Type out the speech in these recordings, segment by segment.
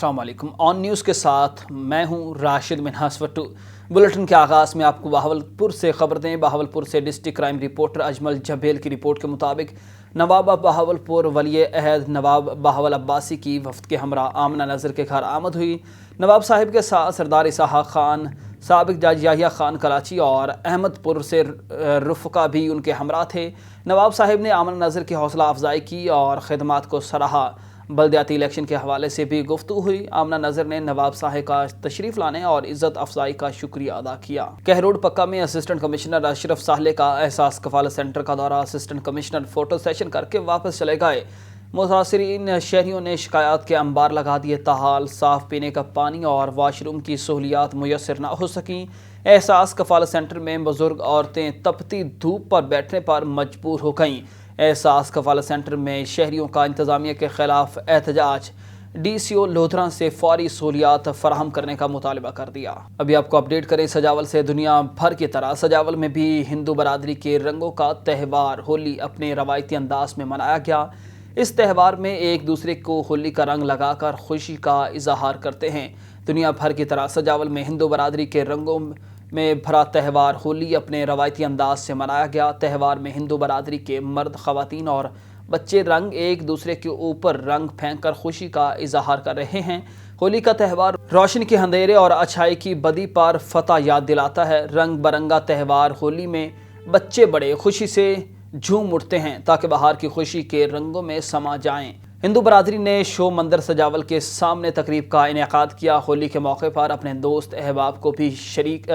السلام علیکم۔ آن نیوز کے ساتھ میں ہوں راشد منہاس وٹو۔ بلیٹن کے آغاز میں آپ کو بہاولپور سے خبر دیں۔ بہاولپور سے ڈسٹرکٹ کرائم رپورٹر اجمل جبیل کی رپورٹ کے مطابق نواب بہاولپور ولی عہد نواب بہاول عباسی کی وفد کے ہمراہ آمنہ نذر کے گھر آمد ہوئی۔ نواب صاحب کے ساتھ سردار اسحاق خان، سابق جج یحییٰ خان کراچی اور احمد پور سے رفقا بھی ان کے ہمراہ تھے۔ نواب صاحب نے آمنہ نذر کی حوصلہ افزائی کی اور خدمات کو سراہا۔ بلدیاتی الیکشن کے حوالے سے بھی گفتگو ہوئی۔ آمنہ نذر نے نواب صاحب کا تشریف لانے اور عزت افزائی کا شکریہ ادا کیا۔ کہروڈ پکا میں اسسٹنٹ کمشنر اشرف ساحلے کا احساس کفالت سینٹر کا دورہ، اسسٹنٹ کمشنر فوٹو سیشن کر کے واپس چلے گئے۔ متاثرین شہریوں نے شکایات کے انبار لگا دیے، تاحال صاف پینے کا پانی اور واش روم کی سہولیات میسر نہ ہو سکیں۔ احساس کفالت سینٹر میں بزرگ عورتیں تپتی دھوپ پر بیٹھنے پر مجبور ہو گئیں۔ احساس کفالت سینٹر میں شہریوں کا انتظامیہ کے خلاف احتجاج، ڈی سی او لودھراں سے فوری سہولیات فراہم کرنے کا مطالبہ کر دیا۔ ابھی آپ کو اپڈیٹ کریں سجاول سے۔ دنیا بھر کی طرح سجاول میں بھی ہندو برادری کے رنگوں کا تہوار ہولی اپنے روایتی انداز میں منایا گیا۔ اس تہوار میں ایک دوسرے کو ہولی کا رنگ لگا کر خوشی کا اظہار کرتے ہیں۔ دنیا بھر کی طرح سجاول میں ہندو برادری کے رنگوں میں بھرا تہوار ہولی اپنے روایتی انداز سے منایا گیا۔ تہوار میں ہندو برادری کے مرد، خواتین اور بچے رنگ ایک دوسرے کے اوپر رنگ پھینک کر خوشی کا اظہار کر رہے ہیں۔ ہولی کا تہوار روشنی کے اندھیرے اور اچھائی کی بدی پر فتح یاد دلاتا ہے۔ رنگ برنگا تہوار ہولی میں بچے بڑے خوشی سے جھوم اٹھتے ہیں تاکہ بہار کی خوشی کے رنگوں میں سما جائیں۔ ہندو برادری نے شو مندر سجاول کے سامنے تقریب کا انعقاد کیا۔ ہولی کے موقع پر اپنے دوست احباب کو بھی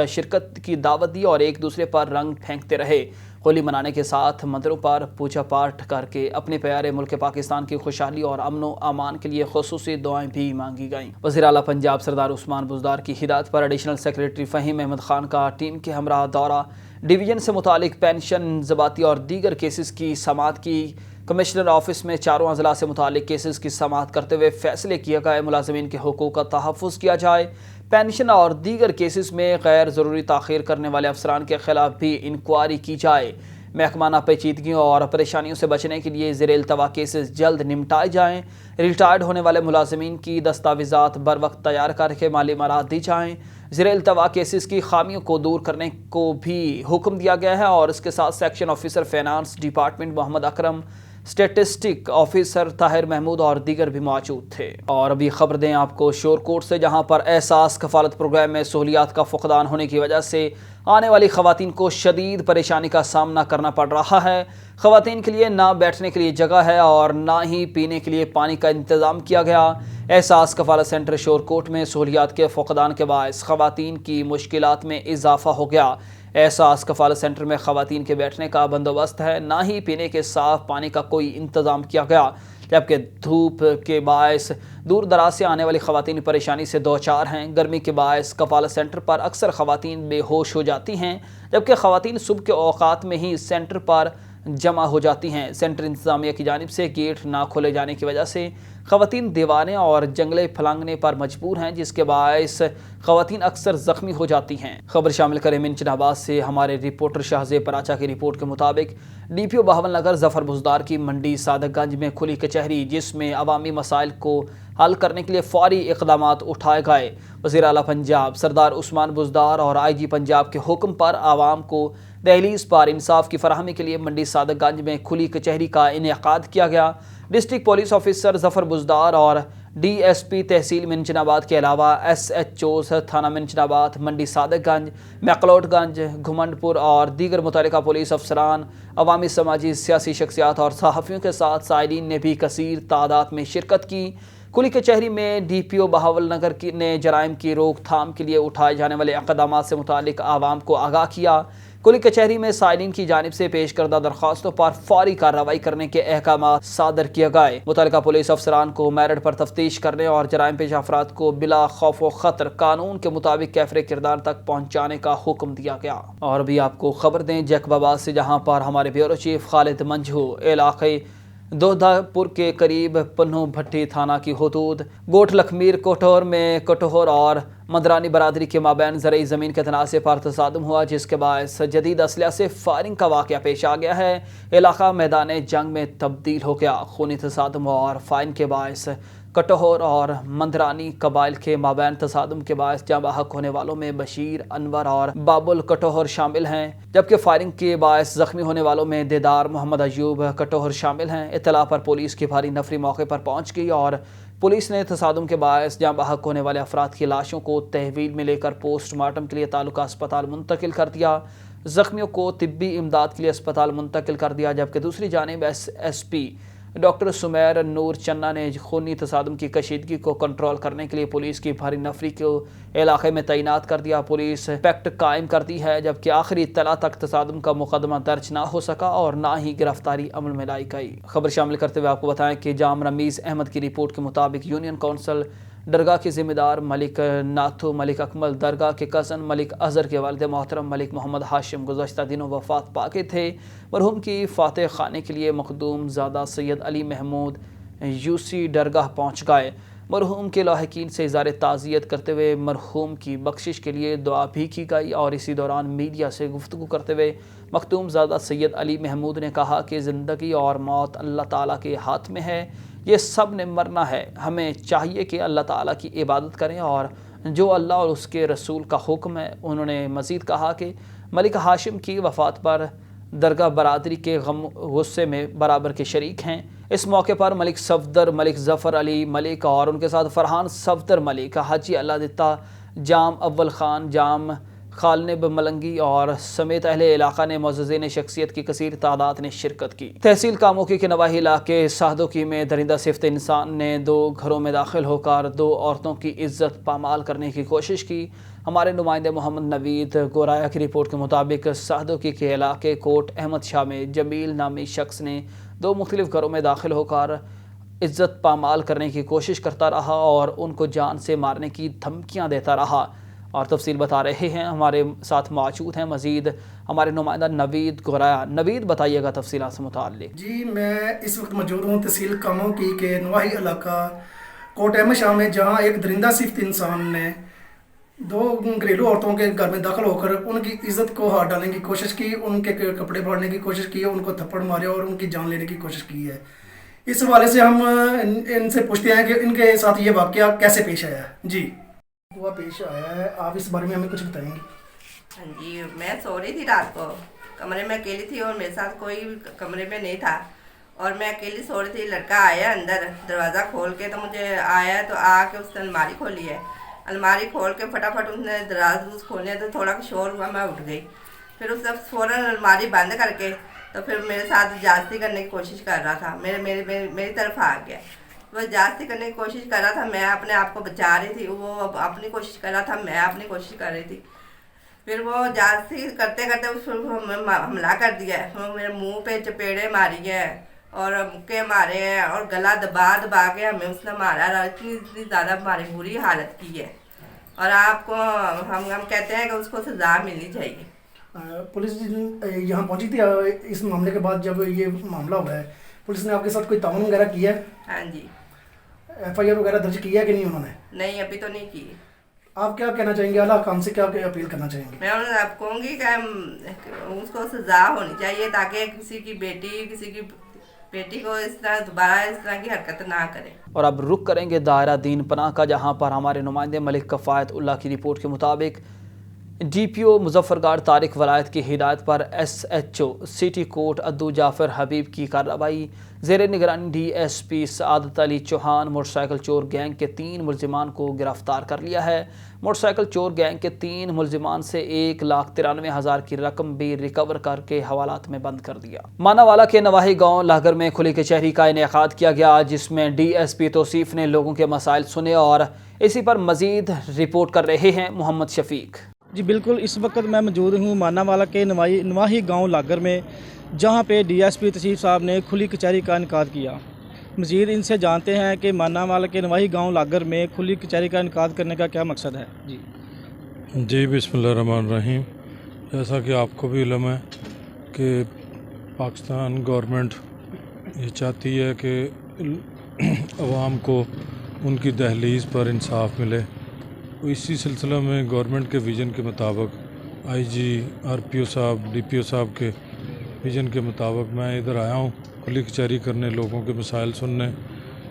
شرکت کی دعوت دی اور ایک دوسرے پر رنگ پھینکتے رہے۔ ہولی منانے کے ساتھ مندروں پر پوجا پاٹ کر کے اپنے پیارے ملک پاکستان کی خوشحالی اور امن و امان کے لیے خصوصی دعائیں بھی مانگی گئیں۔ وزیر اعلیٰ پنجاب سردار عثمان بزدار کی ہدایت پر ایڈیشنل سیکریٹری فہیم احمد خان کا ٹیم کے ہمراہ دورہ، ڈویژن سے متعلق پینشن، انضباطی اور دیگر کیسز کی سماعت کی۔ کمشنر آفس میں چاروں اضلاع سے متعلق کیسز کی سماعت کرتے ہوئے فیصلے کیے گئے۔ ملازمین کے حقوق کا تحفظ کیا جائے۔ پینشن اور دیگر کیسز میں غیر ضروری تاخیر کرنے والے افسران کے خلاف بھی انکوائری کی جائے۔ محکمانہ پیچیدگیوں اور پریشانیوں سے بچنے کے لیے زیر التوا کیسز جلد نمٹائے جائیں۔ ریٹائرڈ ہونے والے ملازمین کی دستاویزات بروقت تیار کر کے مالی امارات دی جائیں۔ زیر التوا کیسز کی خامیوں کو دور کرنے کو بھی حکم دیا گیا ہے اور اس کے ساتھ سیکشن آفیسر فائنانس ڈپارٹمنٹ محمد اکرم، اسٹیٹسٹک آفیسر طاہر محمود اور دیگر بھی موجود تھے۔ اور ابھی خبر دیں آپ کو شور کوٹ سے، جہاں پر احساس کفالت پروگرام میں سہولیات کا فقدان ہونے کی وجہ سے آنے والی خواتین کو شدید پریشانی کا سامنا کرنا پڑ رہا ہے۔ خواتین کے لیے نہ بیٹھنے کے لیے جگہ ہے اور نہ ہی پینے کے لیے پانی کا انتظام کیا گیا۔ احساس کفالت سینٹر شور کوٹ میں سہولیات کے فقدان کے باعث خواتین کی مشکلات میں اضافہ ہو گیا۔ احساس کفالت سینٹر میں خواتین کے بیٹھنے کا بندوبست ہے، نہ ہی پینے کے صاف پانی کا کوئی انتظام کیا گیا، جبکہ دھوپ کے باعث دور دراز سے آنے والی خواتین پریشانی سے دوچار ہیں۔ گرمی کے باعث کفالت سینٹر پر اکثر خواتین بے ہوش ہو جاتی ہیں، جبکہ خواتین صبح کے اوقات میں ہی سینٹر پر جمع ہو جاتی ہیں۔ سینٹر انتظامیہ کی جانب سے گیٹ نہ کھولے جانے کی وجہ سے خواتین دیوانے اور جنگلے پھلانگنے پر مجبور ہیں، جس کے باعث خواتین اکثر زخمی ہو جاتی ہیں۔ خبر شامل کریں منچن آباد سے۔ ہمارے رپورٹر شاہزیب پراچا کی رپورٹ کے مطابق ڈی پی او بہاول نگر ظفر بزدار کی منڈی صادق گنج میں کھلی کچہری، جس میں عوامی مسائل کو حل کرنے کے لیے فوری اقدامات اٹھائے گئے۔ وزیر اعلیٰ پنجاب سردار عثمان بزدار اور آئی جی پنجاب کے حکم پر عوام کو دہلیز پر انصاف کی فراہمی کے لیے منڈی صادق گنج میں کھلی کچہری کا انعقاد کیا گیا۔ ڈسٹرکٹ پولیس آفیسر ظفر بزدار اور ڈی ایس پی تحصیل منچن آباد کے علاوہ ایس ایچ اوز تھانہ منچن آباد، منڈی صادق گنج، میکلوڈ گنج، گھمنڈ پور اور دیگر متعلقہ پولیس افسران، عوامی سماجی سیاسی شخصیات اور صحافیوں کے ساتھ سائلین نے بھی کثیر تعداد میں شرکت کی۔ کھلی کچہری میں ڈی پی او بہاول نگر نے جرائم کی روک تھام کے لیے اٹھائے جانے والے اقدامات سے متعلق عوام کو آگاہ کیا۔ کھلی کچہری میں سائلین کی جانب سے پیش کردہ درخواستوں پر فوری کارروائی کرنے کے احکامات صادر کیے گئے۔ متعلقہ پولیس افسران کو میرٹ پر تفتیش کرنے اور جرائم پیشہ افراد کو بلا خوف و خطر قانون کے مطابق کیفر کردار تک پہنچانے کا حکم دیا گیا۔ اور ابھی آپ کو خبر دیں جیکب آباد سے، جہاں پر ہمارے بیورو چیف خالد منجھو علاقے دودھا پور کے قریب پنہو بھٹی تھانہ کی حدود گوٹ لکھمیر کوٹور میں کٹہور اور مدرانی برادری کے مابین زرعی زمین کے تنازع پر تصادم ہوا، جس کے باعث جدید اسلحہ سے فائرنگ کا واقعہ پیش آ گیا ہے۔ علاقہ میدان جنگ میں تبدیل ہو گیا۔ خونی تصادم اور فائرنگ کے باعث کٹہور اور مندرانی قبائل کے مابین تصادم کے باعث جاں بحق ہونے والوں میں بشیر، انور اور بابل کٹہور شامل ہیں، جبکہ فائرنگ کے باعث زخمی ہونے والوں میں دیدار محمد ایوب کٹہور شامل ہیں۔ اطلاع پر پولیس کی بھاری نفری موقع پر پہنچ گئی اور پولیس نے تصادم کے باعث جاں بحق ہونے والے افراد کی لاشوں کو تحویل میں لے کر پوسٹ مارٹم کے لیے تعلقہ اسپتال منتقل کر دیا۔ زخمیوں کو طبی امداد کے لیے اسپتال منتقل کر دیا، جبکہ دوسری جانب ایس پی ڈاکٹر سمیر نور چنا نے خونی تصادم کی کشیدگی کو کنٹرول کرنے کے لیے پولیس کی بھاری نفری کو علاقے میں تعینات کر دیا۔ پولیس پیکٹ قائم کرتی ہے، جبکہ آخری اطلاع تک تصادم کا مقدمہ درج نہ ہو سکا اور نہ ہی گرفتاری عمل میں لائی گئی۔ خبر شامل کرتے ہوئے آپ کو بتائیں کہ جام رمیز احمد کی رپورٹ کے مطابق یونین کونسل درگاہ کے ذمہ دار ملک ناتھو ملک اکمل درگاہ کے کزن ملک اظہر کے والد محترم ملک محمد ہاشم گزشتہ دنوں وفات پا گئے تھے۔ مرحوم کی فاتح خانے کے لیے مخدوم زادہ سید علی محمود یوسی درگاہ پہنچ گئے۔ مرحوم کے لاحقین سے اظہار تعزیت کرتے ہوئے مرحوم کی بخشش کے لیے دعا بھی کی گئی اور اسی دوران میڈیا سے گفتگو کرتے ہوئے مخدوم زادہ سید علی محمود نے کہا کہ زندگی اور موت اللہ تعالیٰ کے ہاتھ میں ہے، یہ سب نے مرنا ہے، ہمیں چاہیے کہ اللہ تعالیٰ کی عبادت کریں اور جو اللہ اور اس کے رسول کا حکم ہے۔ انہوں نے مزید کہا کہ ملک ہاشم کی وفات پر درگاہ برادری کے غم غصے میں برابر کے شریک ہیں۔ اس موقع پر ملک صفدر ملک ظفر علی ملک اور ان کے ساتھ فرحان صفدر ملک، حاجی اللہ دتا، جام اول خان، جام خالنب ملنگی اور سمیت اہل علاقہ نے معززین شخصیت کی کثیر تعداد نے شرکت کی۔ تحصیل کاموکی کے نواحی علاقے سہدوکی میں درندہ صفت انسان نے 2 گھروں میں داخل ہو کر 2 عورتوں کی عزت پامال کرنے کی کوشش کی۔ ہمارے نمائندے محمد نوید گورایا کی رپورٹ کے مطابق سہدوکی کے علاقے کوٹ احمد شاہ میں جمیل نامی شخص نے 2 مختلف گھروں میں داخل ہو کر عزت پامال کرنے کی کوشش کرتا رہا اور ان کو جان سے مارنے کی دھمکیاں دیتا رہا، اور تفصیل بتا رہے ہیں ہمارے ساتھ موجود ہیں مزید ہمارے نمائندہ نوید گورایا۔ نوید بتائیے گا تفصیلات سے متعلق۔ جی، میں اس وقت موجود ہوں تحصیل کاموکی کے نواحی علاقہ کوٹ احمد شاہ میں، جہاں ایک درندہ صفت انسان نے 2 گھریلو عورتوں کے گھر میں داخل ہو کر ان کی عزت کو ہاتھ ڈالنے کی کوشش کی، ان کے کپڑے پھاڑنے کی کوشش کی، ان کو تھپڑ مارے اور ان کی جان لینے کی کوشش کی ہے۔ اس حوالے سے ہم ان سے پوچھتے ہیں کہ ان کے ساتھ یہ واقعہ کیسے پیش آیا ہے۔ جی، ہوا پیش آیا ہے، آپ اس بارے میں ہمیں کچھ بتائیں گے؟ ہاں جی، میں سو رہی تھی رات کو، کمرے میں اکیلی تھی اور میرے ساتھ کوئی کمرے میں نہیں تھا اور میں اکیلی سو رہی تھی۔ لڑکا آیا اندر دروازہ کھول کے، تو مجھے آیا تو آ کے اس نے الماری کھولی ہے، الماری کھول کے فٹافٹ اس نے دراز کھولے تو تھوڑا شور ہوا، میں اٹھ گئی۔ پھر اس نے فوراً الماری بند کر کے تو پھر میرے ساتھ جاستی کرنے کی کوشش کر رہا تھا، میری طرف آ گیا۔ وہ جاستی کرنے کی کوشش کر رہا تھا، میں اپنے آپ کو بچا رہی تھی، وہ اپنی کوشش کر رہا تھا، میں اپنی کوشش کر رہی تھی۔ پھر وہ جاستی کرتے کرتے اس پر حملہ کر دیا ہے، وہ میرے منہ پہ چپیڑے ماری ہے اور مکے مارے ہیں اور گلا دبا کے ہمیں اس نے مارا، اتنی زیادہ ہماری بری حالت کی ہے اور آپ کو ہم کہتے ہیں کہ اس کو سزا ملنی چاہیے۔ پولیس یہاں پہنچی تھی اس معاملے کے بعد؟ جب یہ معاملہ ہوا ہے پولیس نے آپ کے ساتھ کوئی تعاون وغیرہ کیا ہے؟ ہاں جی۔ ایف آئی آر وغیرہ درج کیا ہے کہ نہیں انہوں نے؟ نہیں، ابھی تو نہیں کی۔ آپ کیا کہنا چاہیں گے؟ اعلیٰ حکام سے کیا اپیل کرنا چاہیں گے؟ میں انہیں آپ کہوں گی کہ اس کو سزا ہونی چاہیے تاکہ کسی کی بیٹی کو اس طرح دوبارہ اس طرح کی حرکت نہ کرے۔ اور اب رخ کریں گے دائرہ دین پناہ کا، جہاں پر ہمارے نمائندے ملک کفایت اللہ کی رپورٹ کے مطابق ڈی پی او مظفر گڑھ طارق ولایت کی ہدایت پر ایس ایچ او سٹی کوٹ عدو جعفر حبیب کی کارروائی زیر نگرانی ڈی ایس پی سعادت علی چوہان موٹر سائیکل چور گینگ کے 3 ملزمان کو گرفتار کر لیا ہے۔ موٹر سائیکل چور گینگ کے 3 ملزمان سے 1,93,000 کی رقم بھی ریکور کر کے حوالات میں بند کر دیا۔ ماناوالا کے نواحی گاؤں لاگر میں کھلی کچہری کا انعقاد کیا گیا، جس میں ڈی ایس پی توصیف نے لوگوں کے مسائل سنے اور اسی پر مزید رپورٹ کر رہے ہیں محمد شفیق۔ جی بالکل، اس وقت میں موجود ہوں ماناوالا کے نواحی گاؤں لاگر میں، جہاں پہ ڈی ایس پی توصیف صاحب نے کھلی کچہری کا انعقاد کیا۔ مزید ان سے جانتے ہیں کہ ماناوالا کے نواحی گاؤں لاگر میں کھلی کچہری کا انعقاد کرنے کا کیا مقصد ہے۔ جی بسم اللہ الرحمن الرحیم۔ جیسا کہ آپ کو بھی علم ہے کہ پاکستان گورنمنٹ یہ چاہتی ہے کہ عوام کو ان کی دہلیز پر انصاف ملے، اسی سلسلہ میں گورنمنٹ کے ویژن کے مطابق آئی جی آر پی او صاحب ڈی پی او صاحب کے ویژن کے مطابق میں ادھر آیا ہوں کھلی کچہری کرنے، لوگوں کے مسائل سننے،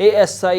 ASI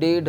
1.5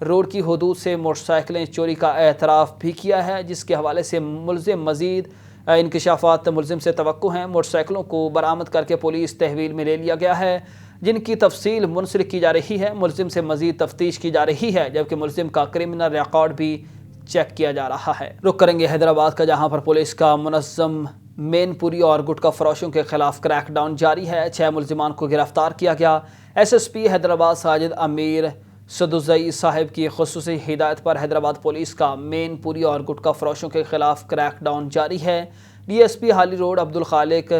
روڈ کی حدود سے موٹر سائیکلیں چوری کا اعتراف بھی کیا ہے، جس کے حوالے سے ملزم مزید انکشافات ملزم سے توقع ہیں۔ موٹر سائیکلوں کو برآمد کر کے پولیس تحویل میں لے لیا گیا ہے، جن کی تفصیل منسلک کی جا رہی ہے۔ ملزم سے مزید تفتیش کی جا رہی ہے، جبکہ ملزم کا کرمنل ریکارڈ بھی چیک کیا جا رہا ہے۔ رخ کریں گے حیدرآباد کا، جہاں پر پولیس کا منظم مین پوری اور گٹکا فروشوں کے خلاف کریک ڈاؤن جاری ہے۔ 6 ملزمان کو گرفتار کیا گیا۔ ایس پی حیدرآباد ساجد امیر سدوزئی صاحب کی خصوصی ہدایت پر حیدرآباد پولیس کا مین پوری اور گٹکا فروشوں کے خلاف کریک ڈاؤن جاری ہے۔ ڈی ایس پی حالی روڈ عبدالخالق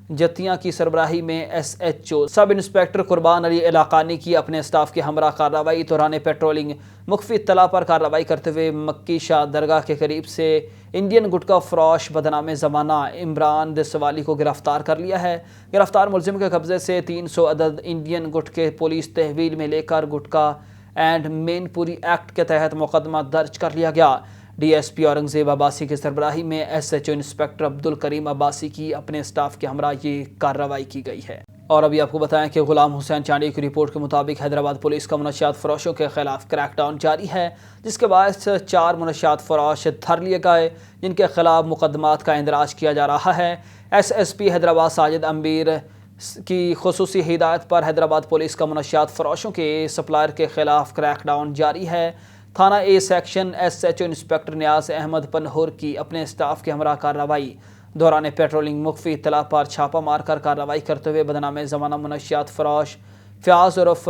جتیاں کی سربراہی میں S H O sub inspector Qurban Ali علاقانی کی اپنے اسٹاف کے ہمراہ کارروائی دوران پیٹرولنگ مخفی اطلاع پر کارروائی کرتے ہوئے مکی شاہ درگاہ کے قریب سے انڈین گٹکا فروش بدنام زمانہ عمران دسوالی کو گرفتار کر لیا ہے۔ گرفتار ملزم کے قبضے سے 300 عدد انڈین گٹکے پولیس تحویل میں لے کر گٹکا اینڈ مین پوری ایکٹ کے تحت مقدمہ درج کر لیا گیا۔ D S P Aurangzeb Abbasi کی سربراہی میں S H O inspector Abdul Karim Abbasi کی اپنے اسٹاف کے ہمراہ یہ کارروائی کی گئی ہے۔ اور ابھی آپ کو بتائیں کہ غلام حسین چانڈی کی رپورٹ کے مطابق حیدرآباد پولیس کا منشیات فروشوں کے خلاف کریک ڈاؤن جاری ہے، جس کے باعث 4 منشیات فروش دھر لیے گئے، جن کے خلاف مقدمات کا اندراج کیا جا رہا ہے۔ ایس پی حیدرآباد ساجد امیر کی خصوصی ہدایت پر حیدرآباد پولیس کا منشیات فروشوں کے سپلائر کے خلاف کریک ڈاؤن جاری ہے۔ تھانہ A section S H O inspector Niaz Ahmed Panhwar کی اپنے اسٹاف کے ہمراہ کارروائی دوران پیٹرولنگ مخفی اطلاع پر چھاپہ مار کر کارروائی کرتے ہوئے بدنام زمانہ منشیات فروش فیاض عرف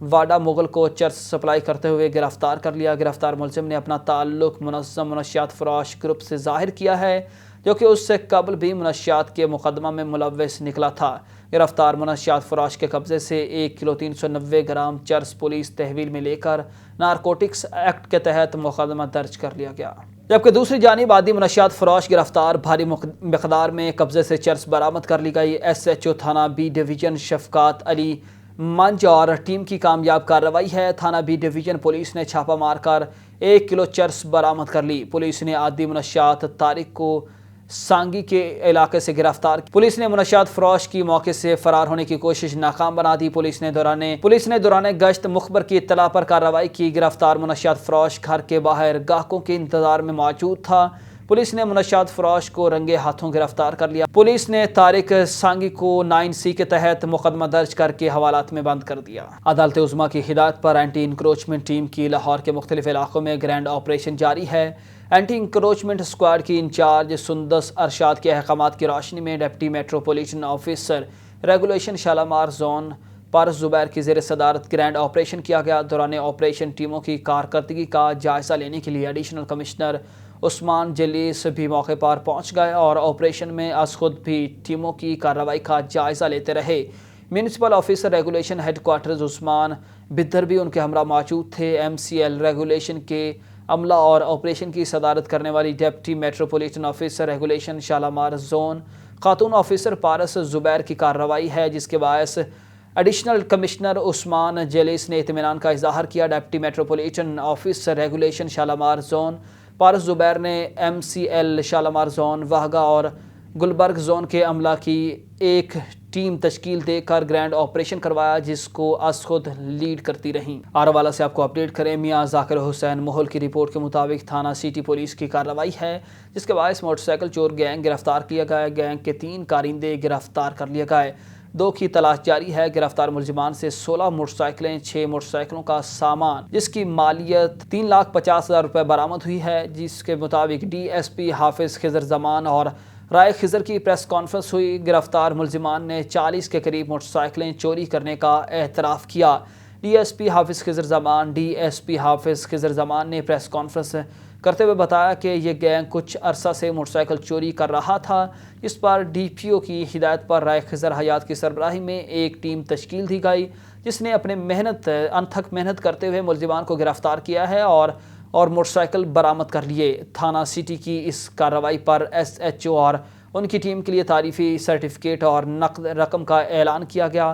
واڈا مغل کو چرس سپلائی کرتے ہوئے گرفتار کر لیا۔ گرفتار ملزم نے اپنا تعلق منظم منشیات فروش گروپ سے ظاہر کیا ہے، جو کہ اس سے قبل بھی منشیات کے مقدمہ میں ملوث نکلا تھا۔ گرفتار منشیات فروش کے قبضے سے 1 کلو 390 گرام چرس پولیس تحویل میں لے کر نارکوٹکس ایکٹ کے تحت مقدمہ درج کر لیا گیا۔ جبکہ دوسری جانب عادی منشیات فروش گرفتار، بھاری مقدار میں قبضے سے چرس برآمد کر لی گئی۔ ایس ایچ او تھانہ بی ڈویژن شفقات علی منج اور ٹیم کی کامیاب کارروائی ہے۔ تھانہ بی ڈویژن پولیس نے چھاپہ مار کر 1 کلو چرس برآمد کر لی۔ پولیس نے عادی منشیات طارق کو سانگی کے علاقے سے گرفتار۔ پولیس نے منشیات فروش کی موقع سے فرار ہونے کی کوشش ناکام بنا دی۔ پولیس نے دوران گشت مخبر کی اطلاع پر کارروائی کی۔ گرفتار منشیات فروش گھر کے باہر گاہکوں کے انتظار میں موجود تھا۔ پولیس نے منشیات فروش کو رنگے ہاتھوں گرفتار کر لیا۔ پولیس نے طارق سانگی کو 9C کے تحت مقدمہ درج کر کے حوالات میں بند کر دیا۔ عدالت عظمیٰ کی ہدایت پر اینٹی انکروچمنٹ ٹیم کی لاہور کے مختلف علاقوں میں گرینڈ آپریشن جاری ہے۔ اینٹی انکروچمنٹ اسکواڈ کی انچارج سندس ارشاد کے احکامات کی روشنی میں deputy metropolitan officer regulation Shalimar zone Paras Zubair کی زیر صدارت گرینڈ آپریشن کیا گیا۔ دوران آپریشن ٹیموں کی کارکردگی کا جائزہ لینے کے لیے ایڈیشنل کمشنر عثمان جلیس بھی موقع پر پہنچ گئے اور آپریشن میں از خود بھی ٹیموں کی کارروائی کا جائزہ لیتے رہے۔ Municipal officer regulation headquarters Usman Badar بھی ان کے ہمراہ موجود تھے۔ MCL ریگولیشن کے عملہ اور آپریشن کی صدارت کرنے والی deputy metropolitan officer regulation Shalimar zone خاتون آفیسر پارس زبیر کی کارروائی ہے، جس کے باعث ایڈیشنل کمشنر عثمان جلیس نے اطمینان کا اظہار کیا۔ Deputy metropolitan officer regulation Shalimar zone Paras Zubair نے MCL شالامار زون واہگہ اور گلبرگ زون کے عملہ کی ایک ٹیم تشکیل دے کر گرینڈ آپریشن کروایا، جس کو از خود لیڈ کرتی رہیں۔ آروالا سے آپ کو اپڈیٹ کریں، میاں ذاکر حسین مہل کی رپورٹ کے مطابق تھانہ سٹی پولیس کی کارروائی ہے، جس کے باعث موٹر سائیکل چور گینگ گرفتار کیا گیا۔ گینگ کے 3 کارندے گرفتار کر لیے گئے، 2 کی تلاش جاری ہے۔ گرفتار ملزمان سے 16 موٹر سائیکلیں، 6 موٹر سائیکلوں کا سامان جس کی مالیت 3,50,000 روپے برآمد ہوئی ہے، جس کے مطابق DSP حافظ خضر زمان اور رائے خضر کی پریس کانفرنس ہوئی۔ گرفتار ملزمان نے 40 کے قریب موٹر سائیکلیں چوری کرنے کا اعتراف کیا۔ DSP حافظ خضر زمان نے پریس کانفرنس کرتے ہوئے بتایا کہ یہ گینگ کچھ عرصہ سے موٹر سائیکل چوری کر رہا تھا۔ اس پر DPO کی ہدایت پر رائے خضر حیات کی سربراہی میں ایک ٹیم تشکیل دی گئی، جس نے اپنے انتھک محنت کرتے ہوئے ملزمان کو گرفتار کیا ہے اور موٹر سائیکل برآمد کر لیے۔ تھانہ سٹی کی اس کارروائی پر SHO اور ان کی ٹیم کے لیے تعریفی سرٹیفکیٹ اور نقد رقم کا اعلان کیا گیا۔